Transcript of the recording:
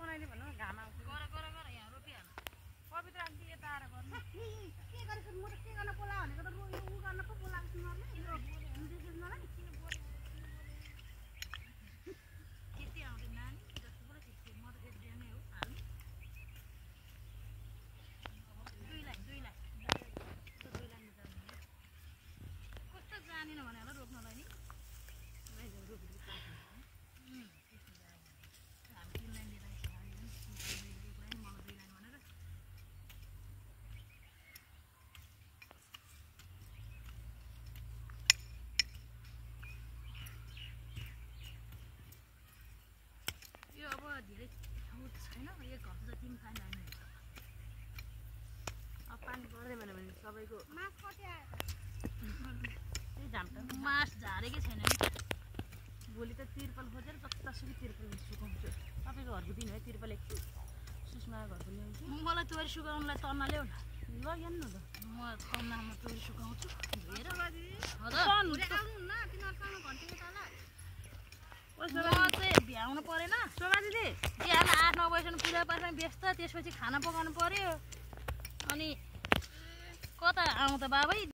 बनाइदियो भन्नु घाम आउँछ गर यहाँ रोपिहाल्नु पवित्र आन्टी यता आएर गर्नु के गरेको म त के गर्न बोला भनेको त उ गर्न पो बोलाएको छु मलाई खेती आउँदैन नानी जस्तो पनि खेती म त एक दिनै हो हाल्नु दुई लाइन दुई लाइन कस्तो जानेन भने होला रोप्नलाई नि धेरै ठाउँ छैन एक हप्ता जति पनि पानी आएन अब पानी पर्दैन भने सबैको मास कति आयो त्यही झाम्टा मास झारेकै छैन नि भोलि त तिर्पल खोजेर जतासुकै तिर्पल सुकाउँछु तपाईँको घरको दिन है तिर्पल एकछिन सुषमा घरको ल्याउँछु मलाई तोरी सुकाउनुलाई तन्ना ल्याउ न लग्याउनु न त म तन्नामा तोरी सुकाउँछु हेर म चाहिँ भ्याउनु परेन शोभा दिदी बिहान 8-9 बजीसम्म पूजा पाठमा व्यस्त त्यसपछि खाना पकाउनु पर्यो अनि कता आउँ त बाबै